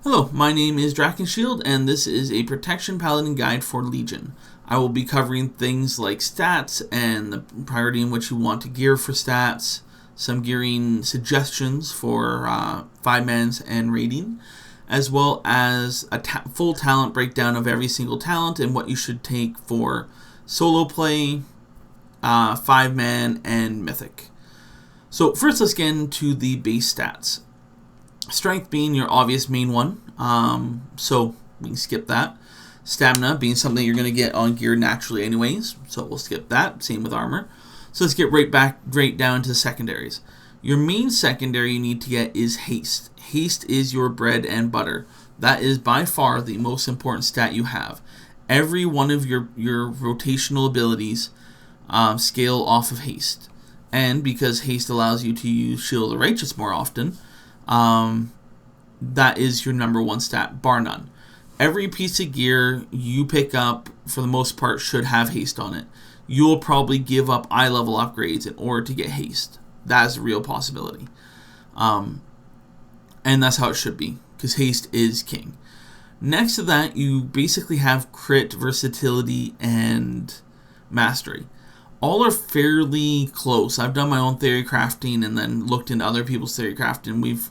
Hello, my name is Drakenshield, and this is a Protection Paladin guide for Legion. I will be covering things like stats and the priority in which you want to gear for stats, some gearing suggestions for 5-mans and raiding, as well as a full talent breakdown of every single talent and what you should take for solo play, 5-man, and mythic. So first let's get into the base stats. Strength being your obvious main one, so we can skip that. Stamina being something you're going to get on gear naturally anyways, so we'll skip that. Same with armor. So let's get right down to the secondaries. Your main secondary you need to get is haste. Haste is your bread and butter. That is by far the most important stat you have. Every one of your rotational abilities scale off of haste. And because haste allows you to use Shield of the Righteous more often, that is your number one stat, bar none. Every piece of gear you pick up, for the most part, should have haste on it. You will probably give up eye level upgrades in order to get haste. That is a real possibility. And that's how it should be, because haste is king. Next to that, you basically have crit, versatility, and mastery. All are fairly close. I've done my own theory crafting and then looked into other people's theory crafting.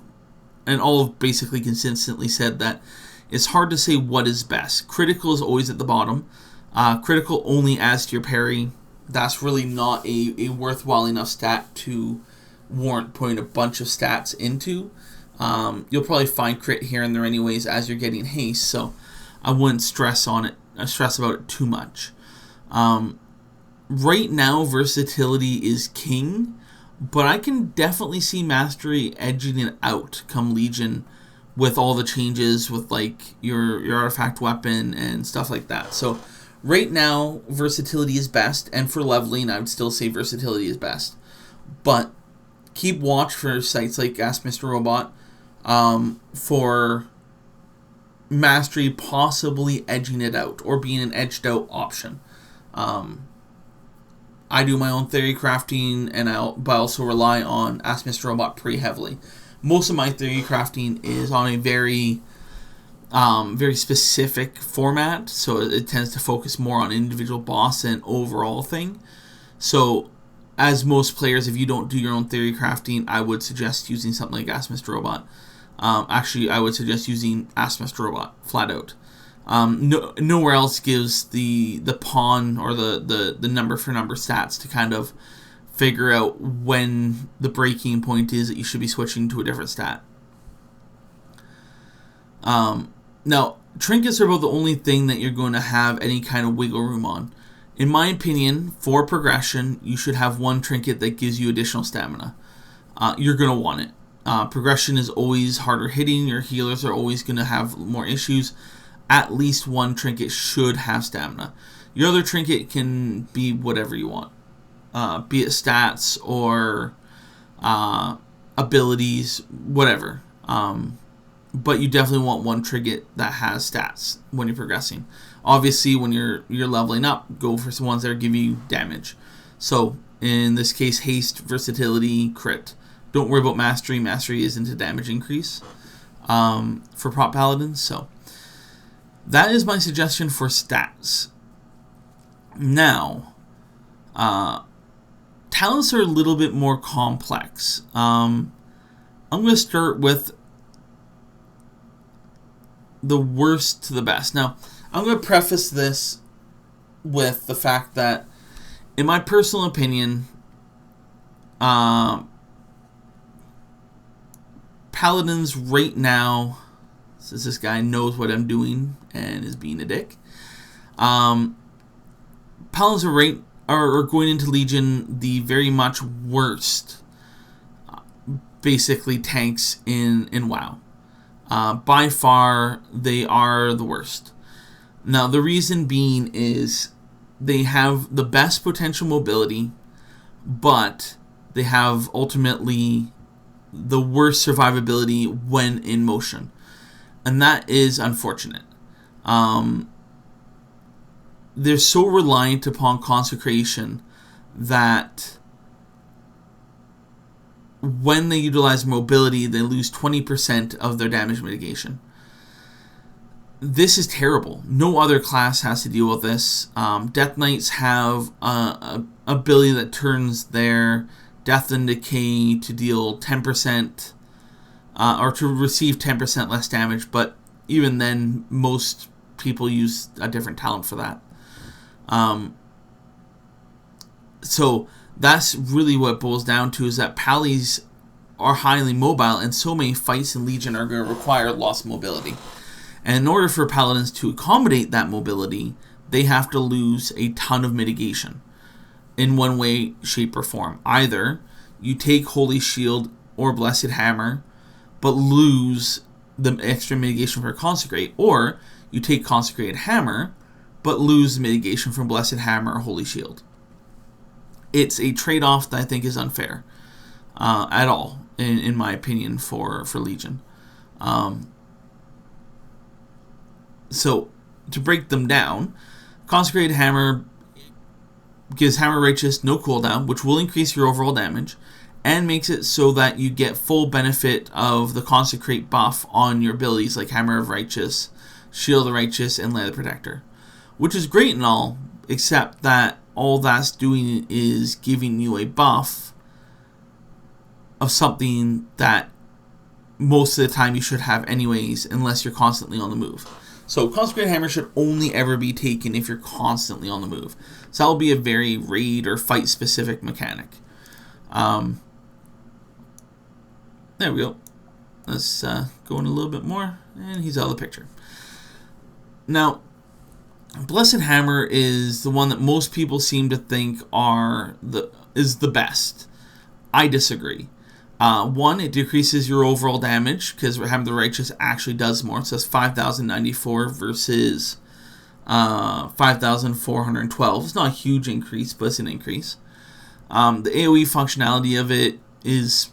And all have basically consistently said that it's hard to say what is best. Critical is always at the bottom. Critical only adds to your parry. That's really not a worthwhile enough stat to warrant putting a bunch of stats into. You'll probably find crit here and there anyways as you're getting haste, so I wouldn't stress about it too much. Right now, versatility is king, but I can definitely see mastery edging it out come Legion with all the changes with like your artifact weapon and stuff like that. So right now, versatility is best, and for leveling, I would still say versatility is best. But keep watch for sites like Ask Mr. Robot for mastery possibly edging it out or being an edged out option. I do my own theory crafting, but I also rely on Ask Mr. Robot pretty heavily. Most of my theory crafting is on a very specific format, so it tends to focus more on individual boss and overall thing. So, as most players, if you don't do your own theory crafting, I would suggest using something like Ask Mr. Robot. Actually, I would suggest using Ask Mr. Robot, flat out. Nowhere else gives the pawn or the number for number stats to kind of figure out when the breaking point is that you should be switching to a different stat. Now, trinkets are about the only thing that you're going to have any kind of wiggle room on. In my opinion, for progression, you should have one trinket that gives you additional stamina. You're going to want it. Progression is always harder hitting. Your healers are always going to have more issues. At least one trinket should have stamina. Your other trinket can be whatever you want. Be it stats or abilities, whatever. But you definitely want one trinket that has stats when you're progressing. Obviously, when you're leveling up, go for some ones that give you damage. So, in this case, haste, versatility, crit. Don't worry about mastery. Mastery isn't a damage increase for prop paladins, so that is my suggestion for stats. Now, talents are a little bit more complex. I'm going to start with the worst to the best. Now, I'm going to preface this with the fact that, in my personal opinion, paladins right now, since this guy knows what I'm doing and is being a dick, paladins are going into Legion the very much worst, basically, tanks in WoW. By far, they are the worst. Now, the reason being is they have the best potential mobility, but they have ultimately the worst survivability when in motion. And that is unfortunate. They're so reliant upon consecration that when they utilize mobility, they lose 20% of their damage mitigation. this is terrible. No other class has to deal with this. Death Knights have a ability that turns their Death and Decay to deal 10%, or to receive 10% less damage, but even then, most people use a different talent for that. So that's really what it boils down to, is that Pallies are highly mobile, and so many fights in Legion are going to require lost mobility. And in order for Paladins to accommodate that mobility, they have to lose a ton of mitigation in one way, shape, or form. Either you take Holy Shield or Blessed Hammer, but lose the extra mitigation for Consecrate, or you take Consecrated Hammer, but lose mitigation from Blessed Hammer or Holy Shield. It's a trade-off that I think is unfair at all, in my opinion, for Legion. So, to break them down, Consecrated Hammer gives Hammer Righteous no cooldown, which will increase your overall damage, and makes it so that you get full benefit of the Consecrate buff on your abilities like Hammer of Righteous, Shield of Righteous, and Light of the Protector. Which is great and all, except that all that's doing is giving you a buff of something that most of the time you should have anyways, unless you're constantly on the move. So Consecrated Hammer should only ever be taken if you're constantly on the move. So that will be a very raid or fight specific mechanic. There we go. Let's go in a little bit more, and he's out of the picture. Now, Blessed Hammer is the one that most people seem to think is the best. I disagree. One, it decreases your overall damage, because Hammer the Righteous actually does more. So that's 5,094 versus 5,412. It's not a huge increase, but it's an increase. The AoE functionality of it is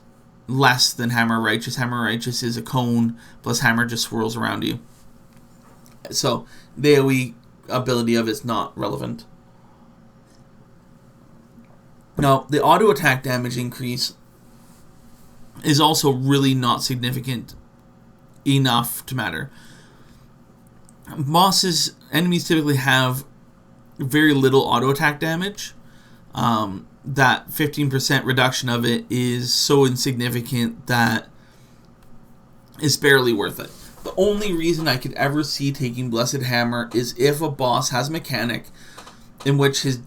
less than Hammer Righteous. Hammer Righteous is a cone, plus Hammer just swirls around you. So the AoE ability of it's not relevant. Now, the auto attack damage increase is also really not significant enough to matter. Enemies typically have very little auto attack damage. That 15% reduction of it is so insignificant that it's barely worth it. The only reason I could ever see taking Blessed Hammer is if a boss has a mechanic in which his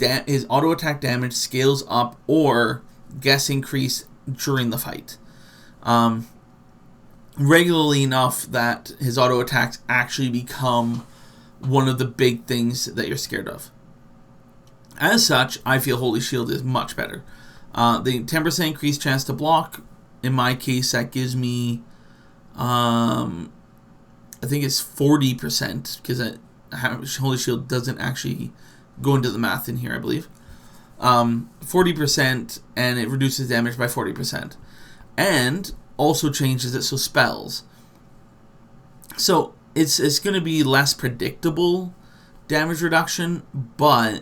auto attack damage scales up or gets increased during the fight. Regularly enough that his auto attacks actually become one of the big things that you're scared of. As such, I feel Holy Shield is much better. The 10% increased chance to block, in my case, that gives me, I think it's 40%, because Holy Shield doesn't actually go into the math in here, I believe. 40%, and it reduces damage by 40%. And also changes it so spells. So it's going to be less predictable damage reduction, but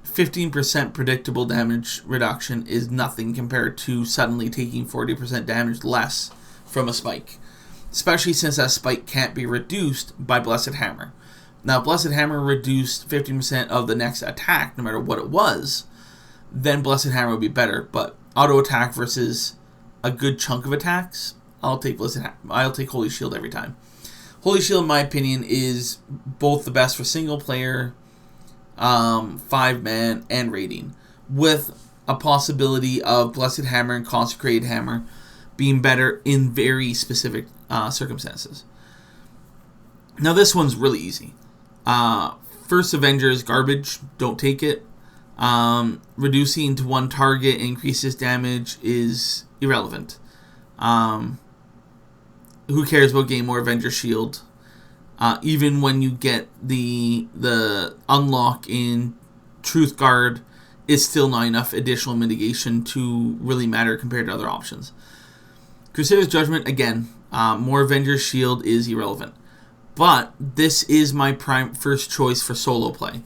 15% predictable damage reduction is nothing compared to suddenly taking 40% damage less from a spike. Especially since that spike can't be reduced by Blessed Hammer. Now, if Blessed Hammer reduced 15% of the next attack, no matter what it was, then Blessed Hammer would be better. But auto attack versus a good chunk of attacks, I'll take Holy Shield every time. Holy Shield, in my opinion, is both the best for single player, 5-man, and raiding, with a possibility of Blessed Hammer and Consecrated Hammer being better in very specific circumstances. Now, this one's really easy. First Avenger is garbage. Don't take it. Reducing to one target increases damage is irrelevant. Who cares about getting more Avenger Shield? Even when you get the unlock in Truth Guard, it's still not enough additional mitigation to really matter compared to other options. Crusader's Judgment, again, more Avenger Shield is irrelevant. But this is my first choice for solo play,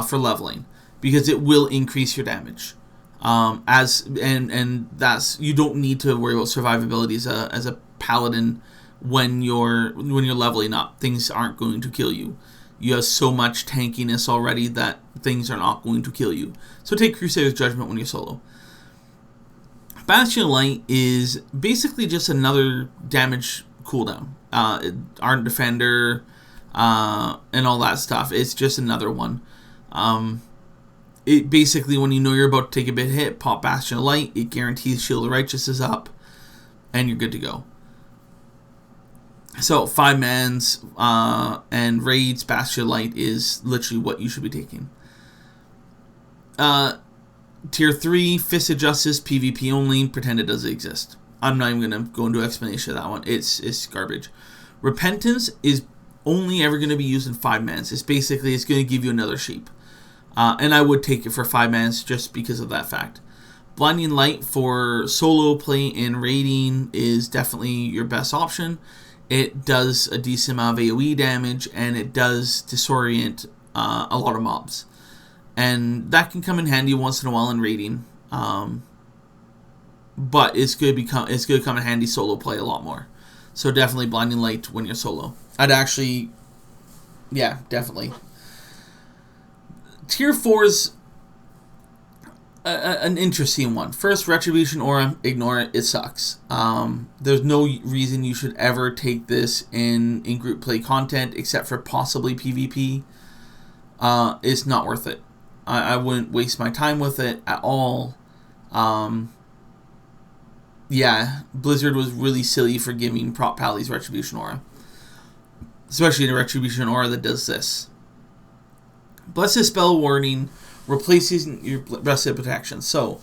for leveling, because it will increase your damage. And that's, you don't need to worry about survivability as a Paladin when you're leveling up. Things aren't going to kill you. You have so much tankiness already that things are not going to kill you. So take Crusader's Judgment when you're solo. Bastion of Light is basically just another damage cooldown. Ardent Defender, and all that stuff. It's just another one. It basically, when you know you're about to take a bit hit, pop Bastion of Light. It guarantees Shield of Righteous is up, and you're good to go. So 5 mans and raids, Bastion of Light is literally what you should be taking. Tier 3, Fist of Justice, PvP only. Pretend it doesn't exist. I'm not even going to go into explanation of that one. It's garbage. Repentance is only ever going to be used in 5 mans. It's going to give you another sheep. And I would take it for 5 mans just because of that fact. Blinding Light for solo play and raiding is definitely your best option. It does a decent amount of AoE damage, and it does disorient a lot of mobs. And that can come in handy once in a while in raiding. But it's going to come in handy solo play a lot more. So definitely Blinding Light when you're solo. Definitely. Tier 4 is an interesting one. First, Retribution Aura, ignore it. It sucks. There's no reason you should ever take this in group play content except for possibly PvP. It's not worth it. I wouldn't waste my time with it at all. Blizzard was really silly for giving Prop Pally's Retribution Aura. Especially in a Retribution Aura that does this. Blessed Spell Warding replaces your Blessed Protection. So,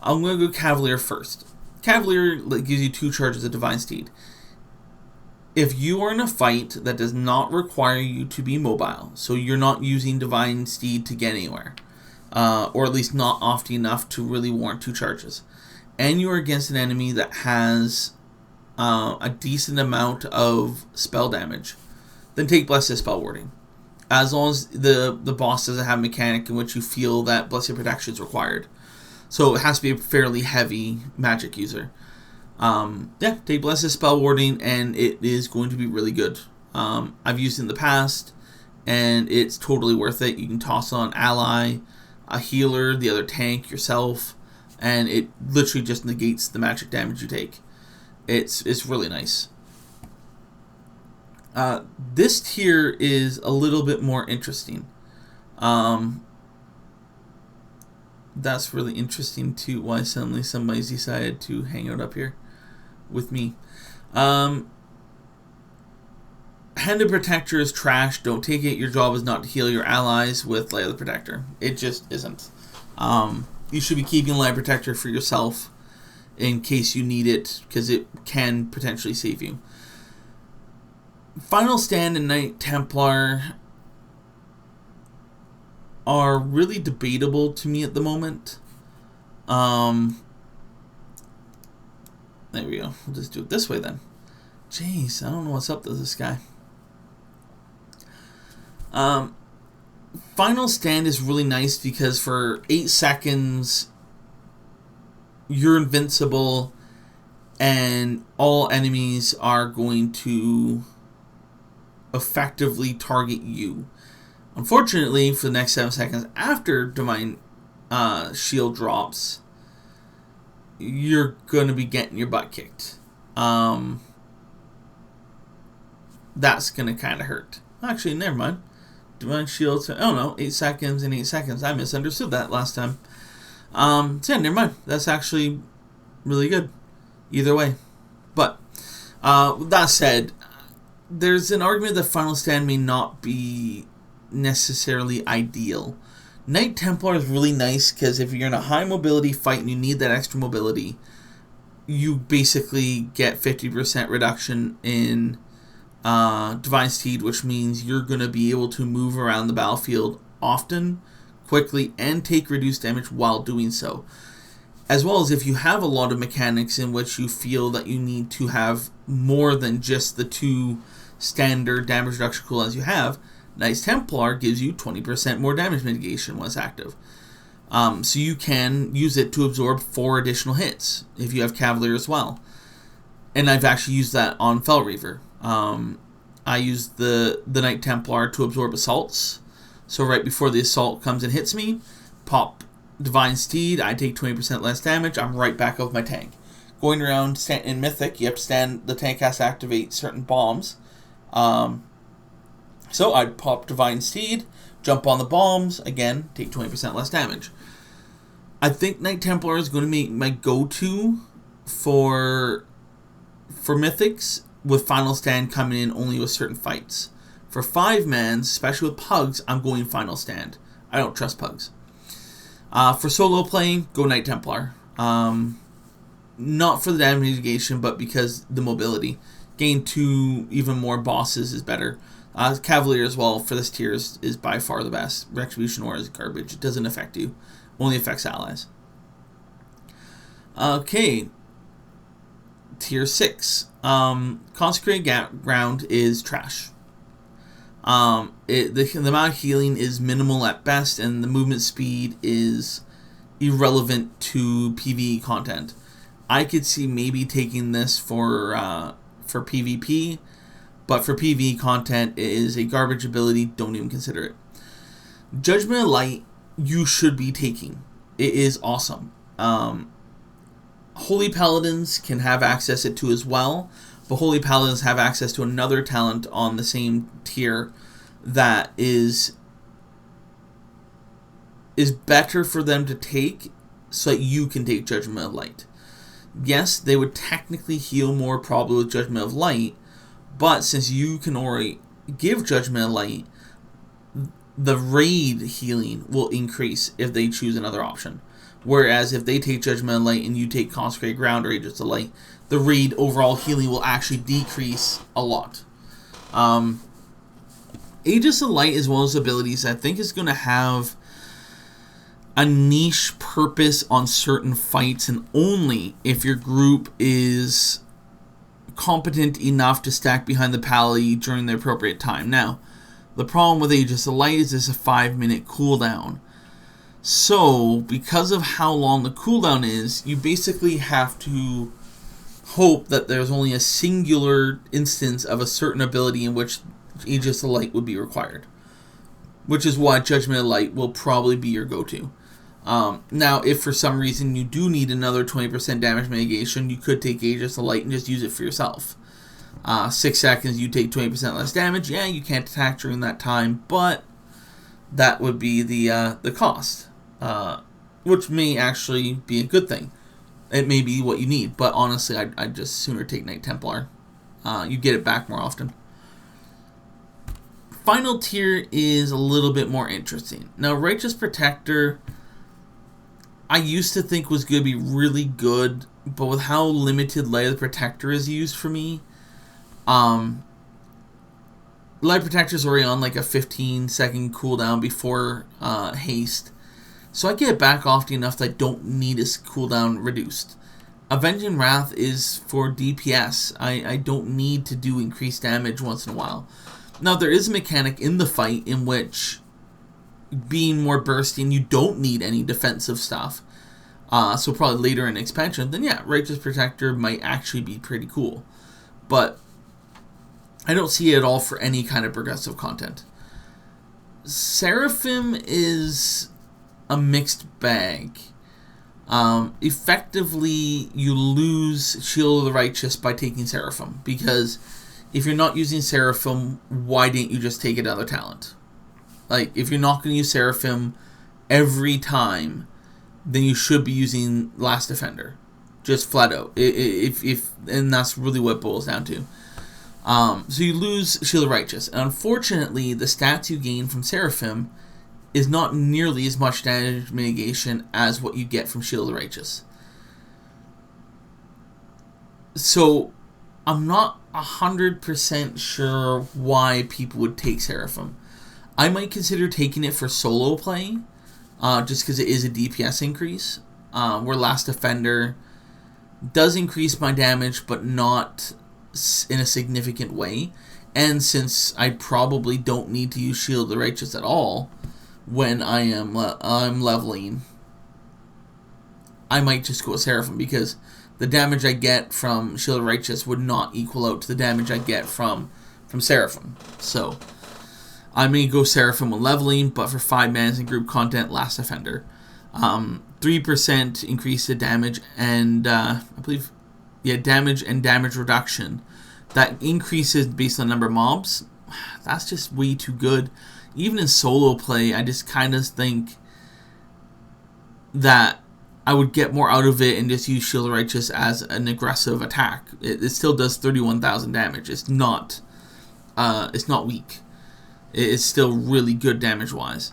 I'm going to go Cavalier first. Cavalier gives you 2 charges of Divine Steed. If you are in a fight that does not require you to be mobile, so you're not using Divine Steed to get anywhere, or at least not often enough to really warrant 2 charges, and you're against an enemy that has a decent amount of spell damage, then take Blessed Spell Warding. As long as the boss doesn't have a mechanic in which you feel that Blessed Protection is required. So it has to be a fairly heavy magic user. Take Blessed Spell Warding, and it is going to be really good. I've used it in the past, and it's totally worth it. You can toss on ally, a healer, the other tank, yourself, and it literally just negates the magic damage you take. It's really nice. This tier is a little bit more interesting. That's really interesting too, why suddenly somebody's decided to hang out up here with me. Handed Protector is trash. Don't take it. Your job is not to heal your allies with Light of the Protector. It just isn't. You should be keeping Light of Protector for yourself in case you need it, because it can potentially save you. Final Stand and Knight Templar are really debatable to me at the moment. There we go. We'll just do it this way then. Jeez, I don't know what's up with this guy. Final Stand is really nice because for 8 seconds you're invincible and all enemies are going to effectively target you. Unfortunately, for the next 7 seconds after Divine Shield drops, you're going to be getting your butt kicked. That's going to kind of hurt. Actually, never mind. Divine Shield, 8 seconds and 8 seconds. I misunderstood that last time. Never mind. That's actually really good. Either way. But, with that said, there's an argument that Final Stand may not be necessarily ideal. Knight Templar is really nice because if you're in a high mobility fight and you need that extra mobility, you basically get 50% reduction in Divine Steed, which means you're going to be able to move around the battlefield often, quickly, and take reduced damage while doing so. As well as if you have a lot of mechanics in which you feel that you need to have more than just the 2 standard damage reduction cooldowns you have, Knights Templar gives you 20% more damage mitigation when it's active. So you can use it to absorb 4 additional hits if you have Cavalier as well. And I've actually used that on Fel Reaver. I used the Knight Templar to absorb assaults. So right before the assault comes and hits me, pop Divine Steed, I take 20% less damage, I'm right back with my tank. Going around in Mythic, you have to stand, the tank has to activate certain bombs. So I'd pop Divine Steed, jump on the bombs, again, take 20% less damage. I think Knight Templar is going to be my go-to for Mythics, with Final Stand coming in only with certain fights. For 5-mans, especially with Pugs, I'm going Final Stand. I don't trust Pugs. For solo playing, go Knight Templar. Not for the damage mitigation, but because the mobility. Gain 2 even more bosses is better. Cavalier as well for this tier is by far the best. Retribution Aura is garbage. It doesn't affect you. Only affects allies. Okay. Tier 6. Consecrated Ground is trash. The amount of healing is minimal at best, and the movement speed is irrelevant to PvE content. I could see maybe taking this for PvP, but for PvE content, it is a garbage ability. Don't even consider it. Judgment of Light, you should be taking. It is awesome. Holy Paladins can have access to as well, but Holy Paladins have access to another talent on the same tier that is better for them to take, so that you can take Judgment of Light. Yes, they would technically heal more probably with Judgment of Light, but since you can already give Judgment of Light, the raid healing will increase if they choose another option. Whereas if they take Judgment of Light and you take Consecrated Ground or Aegis of Light, the raid overall healing will actually decrease a lot. Aegis of Light, as well as abilities, I think is going to have a niche purpose on certain fights, and only if your group is competent enough to stack behind the Pally during the appropriate time. Now, the problem with Aegis of Light is it's a 5-minute cooldown. So, because of how long the cooldown is, you basically have to hope that there's only a singular instance of a certain ability in which Aegis of Light would be required. Which is why Judgment of Light will probably be your go-to. Now, if for some reason you do need another 20% damage mitigation, you could take Aegis of Light and just use it for yourself. 6 seconds, you take 20% less damage. Yeah, you can't attack during that time, but that would be the cost. Which may actually be a good thing. It may be what you need, but honestly, I'd just sooner take Knight Templar. You get it back more often. Final tier is a little bit more interesting. Now, Righteous Protector, I used to think was going to be really good, but with how limited Light of the Protector is used for me, Light Protector is already on like a 15-second cooldown before haste. So I get it back often enough that I don't need its cooldown reduced. Avenging Wrath is for DPS. I don't need to do increased damage once in a while. Now, there is a mechanic in the fight in which, being more bursty, you don't need any defensive stuff. So probably later in expansion, then yeah, Righteous Protector might actually be pretty cool. But I don't see it at all for any kind of progressive content. Seraphim is a mixed bag. Effectively, you lose Shield of the Righteous by taking Seraphim, because if you're not using Seraphim, why didn't you just take another talent? Like, if you're not going to use Seraphim every time, then you should be using Last Defender, just flat out. And that's really what it boils down to. So you lose Shield of the Righteous, and unfortunately, the stats you gain from Seraphim is not nearly as much damage mitigation as what you get from Shield of the Righteous. So, I'm not 100% sure why people would take Seraphim. I might consider taking it for solo play, just because it is a DPS increase, where Last Defender does increase my damage, but not in a significant way. And since I probably don't need to use Shield of the Righteous at all when I'm leveling, I might just go with Seraphim, because the damage I get from Shield of Righteous would not equal out to the damage I get from Seraphim. So I may go Seraphim when leveling, but for 5 mans in group content, Last Defender. 3% increase to damage and I believe, damage and damage reduction. That increases based on the number of mobs. That's just way too good. Even in solo play, I just kind of think that I would get more out of it and just use Shield of Righteous as an aggressive attack. It still does 31,000 damage. It's not weak. It's still really good damage-wise.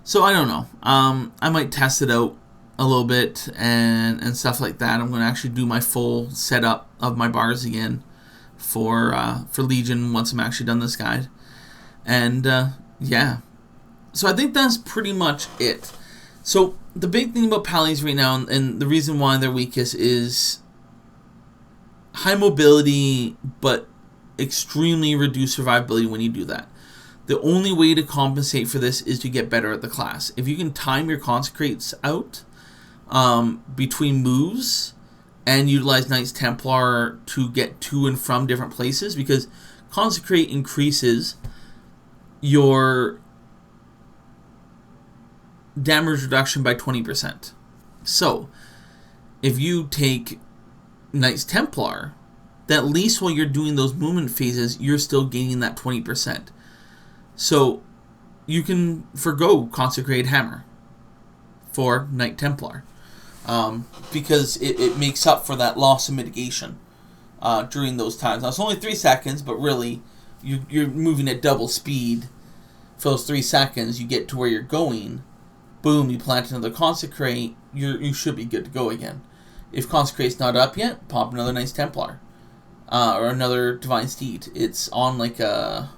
So I don't know. I might test it out a little bit and stuff like that. I'm going to actually do my full setup of my bars again for Legion once I'm actually done this guide. And yeah. So I think that's pretty much it. So the big thing about Paladins right now, and the reason why they're weakest, is high mobility, but extremely reduced survivability when you do that. The only way to compensate for this is to get better at the class. If you can time your consecrates out between moves and utilize Knights Templar to get to and from different places, because consecrate increases your damage reduction by 20%. So if you take Knights Templar, then at least while you're doing those movement phases, you're still gaining that 20%. So you can forgo Consecrated Hammer for Knight Templar because it makes up for that loss of mitigation during those times. Now it's only 3 seconds, but really you're moving at double speed for those 3 seconds. You get to where you're going, boom, you plant another Consecrate, you should be good to go again. If Consecrate's not up yet, pop another Knights Templar or another Divine Steed. It's on like a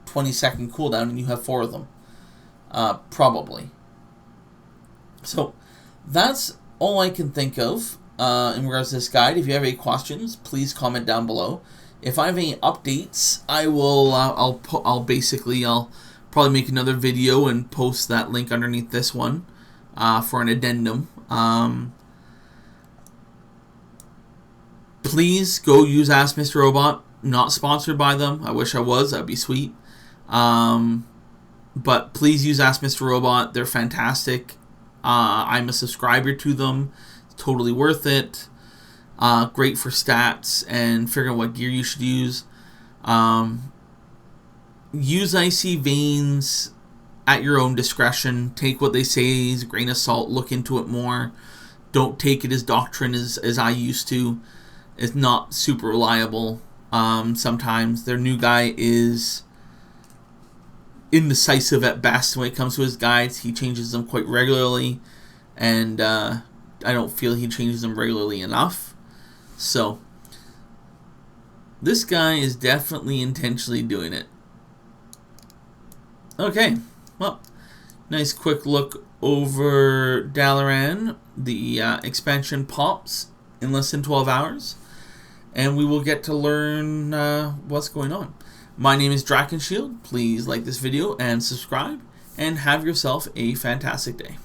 20-second cooldown and you have 4 of them. Probably. So that's all I can think of in regards to this guide. If you have any questions, please comment down below. If I have any updates, I will I'll probably make another video and post that link underneath this one for an addendum. Please go use Ask Mr. Robot. Not sponsored by them. I wish I was. That'd be sweet. But please use Ask Mr. Robot. They're fantastic. I'm a subscriber to them. It's totally worth it. Great for stats and figuring out what gear you should use. Use Icy Veins at your own discretion. Take what they say as a grain of salt. Look into it more. Don't take it as doctrine as I used to. It's not super reliable. Sometimes their new guy is indecisive at best when it comes to his guides. He changes them quite regularly, and I don't feel he changes them regularly enough. So this guy is definitely intentionally doing it. Okay, well, nice quick look over Dalaran. The expansion pops in less than 12 hours, and we will get to learn what's going on. My name is Drakenshield. Please like this video and subscribe, and have yourself a fantastic day.